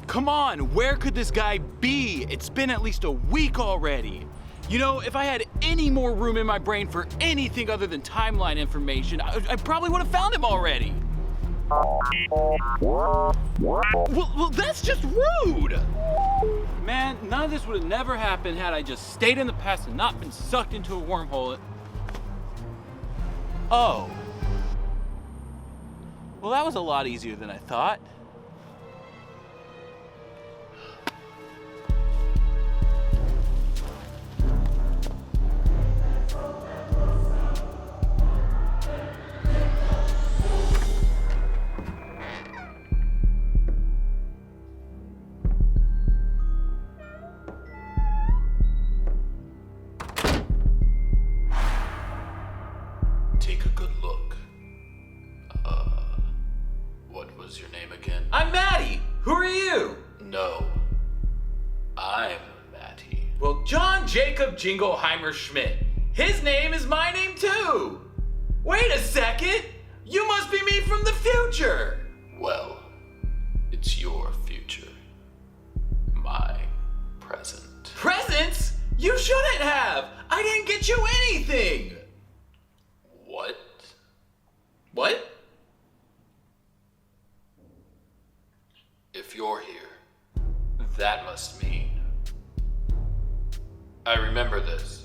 Come on, where could this guy be? It's been at least a week already. You know, if I had any more room in my brain for anything other than timeline information, I probably would have found him already. Well, that's just rude! Man, none of this would have never happened had I just stayed in the past and not been sucked into a wormhole. Oh. Well, that was a lot easier than I thought. Take a good look. What was your name again? I'm Maddie! Who are you? No. I'm Matty. Well, John Jacob Jingleheimer Schmidt. His name is my name too! Wait a second! You must be me from the future! Well, it's your future. My present. Presents? You shouldn't have! I didn't get you anything! What? What? If you're here, that must mean... I remember this.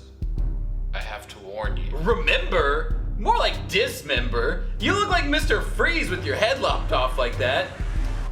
I have to warn you. Remember? More like dismember. You look like Mr. Freeze with your head lopped off like that.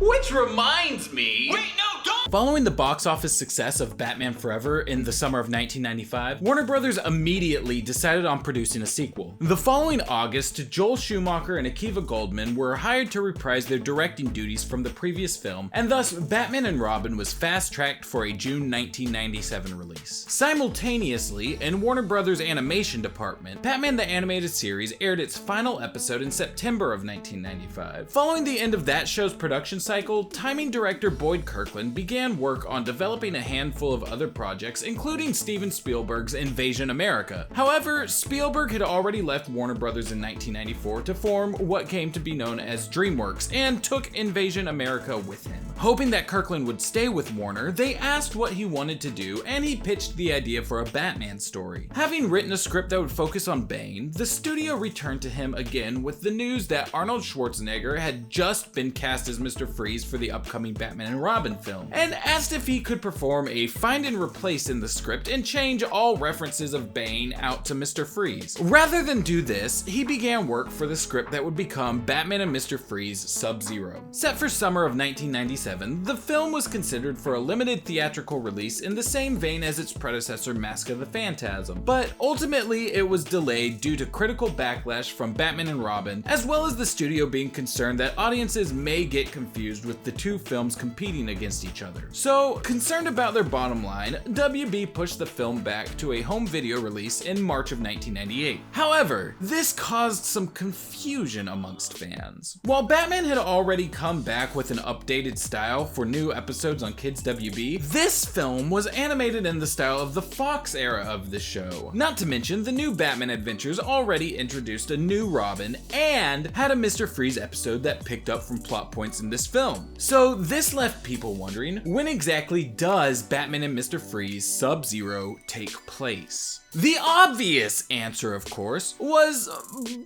Which reminds me... Wait, no, don't! Following the box office success of Batman Forever in the summer of 1995, Warner Brothers immediately decided on producing a sequel. The following August, Joel Schumacher and Akiva Goldsman were hired to reprise their directing duties from the previous film, and thus Batman and Robin was fast-tracked for a June 1997 release. Simultaneously, in Warner Brothers' animation department, Batman the Animated Series aired its final episode in September of 1995. Following the end of that show's production cycle, timing director Boyd Kirkland began work on developing a handful of other projects, including Steven Spielberg's Invasion America. However, Spielberg had already left Warner Brothers in 1994 to form what came to be known as DreamWorks and took Invasion America with him. Hoping that Kirkland would stay with Warner, they asked what he wanted to do, and he pitched the idea for a Batman story. Having written a script that would focus on Bane, the studio returned to him again with the news that Arnold Schwarzenegger had just been cast as Mr. Freeze for the upcoming Batman and Robin film, and asked if he could perform a find and replace in the script and change all references of Bane out to Mr. Freeze. Rather than do this, he began work for the script that would become Batman and Mr. Freeze SubZero. Set for summer of 1997, the film was considered for a limited theatrical release in the same vein as its predecessor Mask of the Phantasm, but ultimately it was delayed due to critical backlash from Batman and Robin, as well as the studio being concerned that audiences may get confused with the two films competing against each other. So, concerned about their bottom line, WB pushed the film back to a home video release in March of 1998. However, this caused some confusion amongst fans. While Batman had already come back with an updated style for new episodes on Kids WB, this film was animated in the style of the Fox era of the show. Not to mention, the new Batman Adventures already introduced a new Robin and had a Mr. Freeze episode that picked up from plot points in this film. So this left people wondering, when exactly does Batman and Mr. Freeze SubZero take place? The obvious answer, of course, was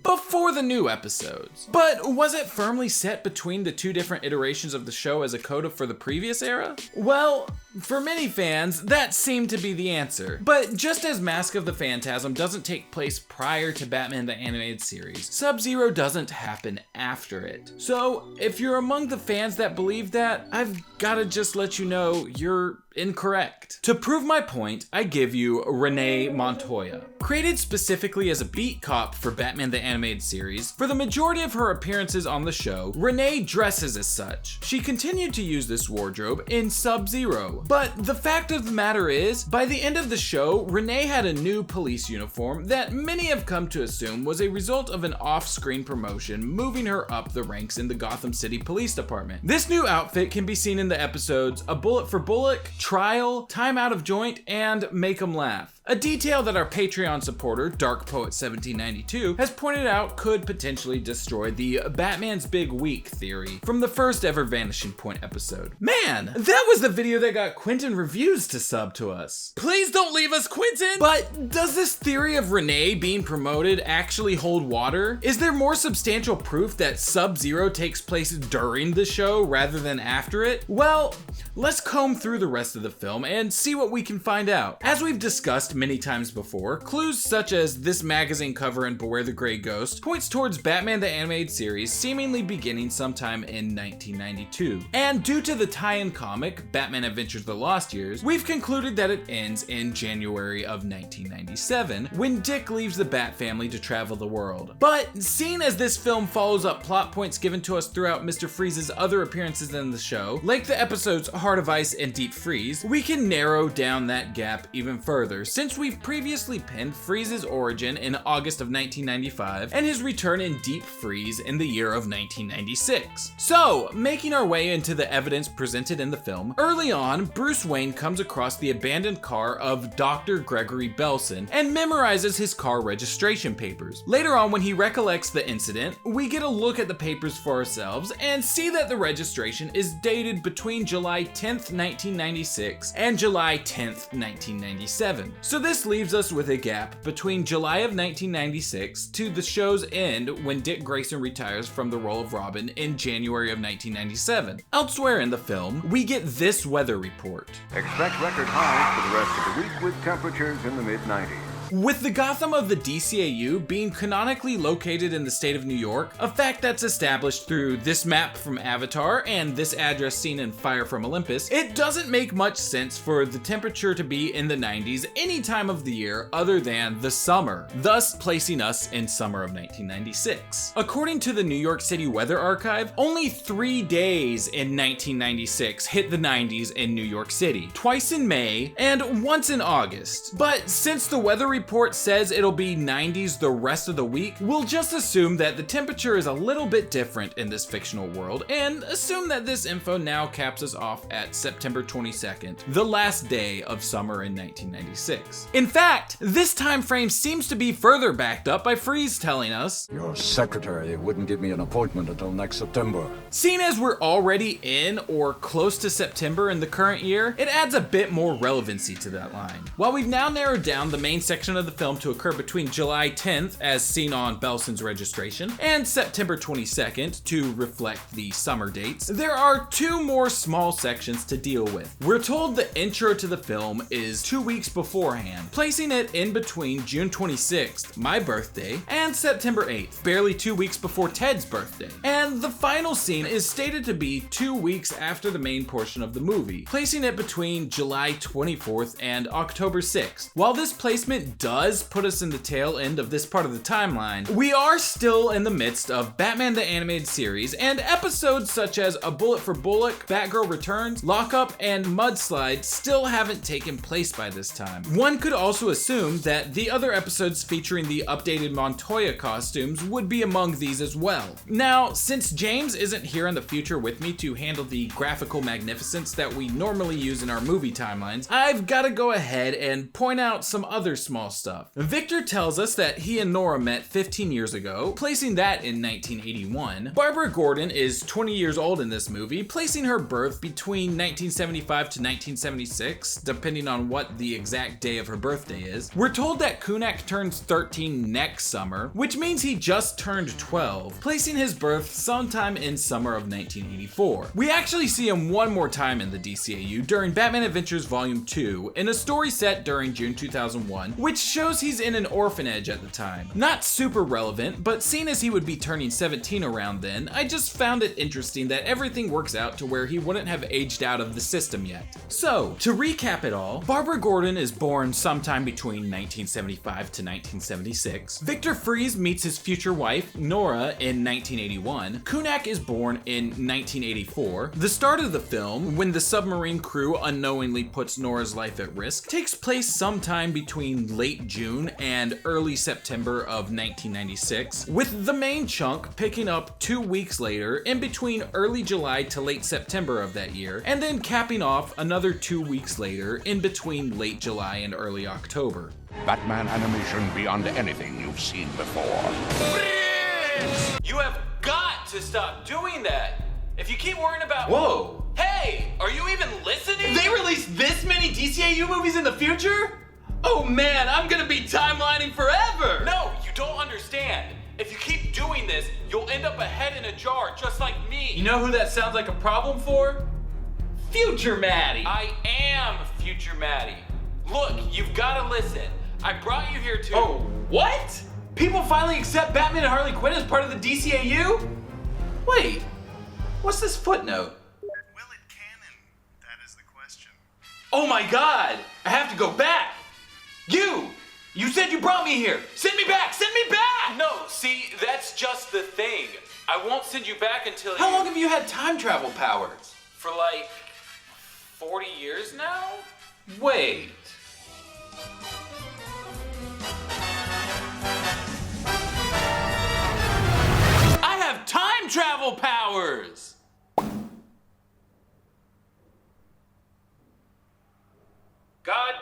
before the new episodes. But was it firmly set between the two different iterations of the show as a coda for the previous era? Well, for many fans, that seemed to be the answer. But just as Mask of the Phantasm doesn't take place prior to Batman the Animated Series, SubZero doesn't happen after it. So, if you're among the fans that believe that, I've gotta just let you know you're incorrect. To prove my point, I give you Renee Montoya. Created specifically as a beat cop for Batman the Animated Series, for the majority of her appearances on the show, Renee dresses as such. She continued to use this wardrobe in SubZero. But the fact of the matter is, by the end of the show, Renee had a new police uniform that many have come to assume was a result of an off-screen promotion moving her up the ranks in the Gotham City Police Department. This new outfit can be seen in the episodes A Bullet for Bullock, Trial, Time Out of Joint, and Make 'em Laugh. a detail that our Patreon supporter, DarkPoet1792, has pointed out could potentially destroy the Batman's Big Week theory from the first ever Vanishing Point episode. Man, that was the video that got Quentin Reviews to sub to us. Please don't leave us, Quentin! But does this theory of Renee being promoted actually hold water? Is there more substantial proof that SubZero takes place during the show rather than after it? Well, let's comb through the rest of the film and see what we can find out. As we've discussed many times before, clues such as this magazine cover and Beware the Grey Ghost points towards Batman the Animated Series seemingly beginning sometime in 1992. And due to the tie-in comic, Batman Adventures the Lost Years, we've concluded that it ends in January of 1997, when Dick leaves the Bat family to travel the world. But seeing as this film follows up plot points given to us throughout Mr. Freeze's other appearances in the show, like the episodes Heart of Ice and Deep Freeze, we can narrow down that gap even further, since we've previously pinned Freeze's origin in August of 1995 and his return in Deep Freeze in the year of 1996. So, making our way into the evidence presented in the film, early on, Bruce Wayne comes across the abandoned car of Dr. Gregory Belson and memorizes his car registration papers. Later on, when he recollects the incident, we get a look at the papers for ourselves and see that the registration is dated between July 10th, 1996 and July 10th, 1997. So this leaves us with a gap between July of 1996 to the show's end when Dick Grayson retires from the role of Robin in January of 1997. Elsewhere in the film, we get this weather report. Expect record highs for the rest of the week with temperatures in the mid-90s. With the Gotham of the DCAU being canonically located in the state of New York, a fact that's established through this map from Avatar and this address seen in Fire from Olympus, it doesn't make much sense for the temperature to be in the 90s any time of the year other than the summer, thus placing us in summer of 1996. According to the New York City Weather Archive, only 3 days in 1996 hit the 90s in New York City, twice in May and once in August. But since the weather report says it'll be 90s the rest of the week, we'll just assume that the temperature is a little bit different in this fictional world and assume that this info now caps us off at September 22nd, the last day of summer in 1996. In fact, this time frame seems to be further backed up by Freeze telling us, "Your secretary wouldn't give me an appointment until next September." Seeing as we're already in or close to September in the current year, it adds a bit more relevancy to that line. While we've now narrowed down the main section of the film to occur between July 10th, as seen on Belson's registration, and September 22nd to reflect the summer dates, there are 2 more small sections to deal with. We're told the intro to the film is 2 weeks beforehand, placing it in between June 26th, my birthday, and September 8th, barely 2 weeks before Ted's birthday. And the final scene is stated to be 2 weeks after the main portion of the movie, placing it between July 24th and October 6th. While this placement does put us in the tail end of this part of the timeline, we are still in the midst of Batman the Animated Series, and episodes such as A Bullet for Bullock, Batgirl Returns, Lockup, and Mudslide still haven't taken place by this time. One could also assume that the other episodes featuring the updated Montoya costumes would be among these as well. Now, since James isn't here in the future with me to handle the graphical magnificence that we normally use in our movie timelines, I've gotta go ahead and point out some other small stuff. Victor tells us that he and Nora met 15 years ago, placing that in 1981. Barbara Gordon is 20 years old in this movie, placing her birth between 1975 to 1976, depending on what the exact day of her birthday is. We're told that Kunak turns 13 next summer, which means he just turned 12, placing his birth sometime in summer of 1984. We actually see him one more time in the DCAU during Batman Adventures Volume 2 in a story set during June 2001, which shows he's in an orphanage at the time. Not super relevant, but seeing as he would be turning 17 around then, I just found it interesting that everything works out to where he wouldn't have aged out of the system yet. So, to recap it all, Barbara Gordon is born sometime between 1975 to 1976. Victor Freeze meets his future wife, Nora, in 1981. Kunak is born in 1984. The start of the film, when the submarine crew unknowingly puts Nora's life at risk, takes place sometime between late late June and early September of 1996, with the main chunk picking up 2 weeks later in between early July to late September of that year, and then capping off another 2 weeks later in between late July and early October. Batman animation beyond anything you've seen before. You have got to stop doing that. If you keep worrying about... Whoa! Hey, are you even listening? They released this many DCAU movies in the future? Oh man, I'm gonna be timelining forever! No, you don't understand. If you keep doing this, you'll end up a head in a jar just like me. You know who that sounds like a problem for? Future Maddie! I am Future Maddie. Look, you've got to listen. I brought you here to... Oh, what? People finally accept Batman and Harley Quinn as part of the DCAU? Wait, what's this footnote? Will it canon? That is the question. Oh my god! I have to go back! You said you brought me here! Send me back! Send me back! No, see, that's just the thing. I won't send you back until How long have you had time travel powers? For like 40 years now? Wait. I have time travel powers! God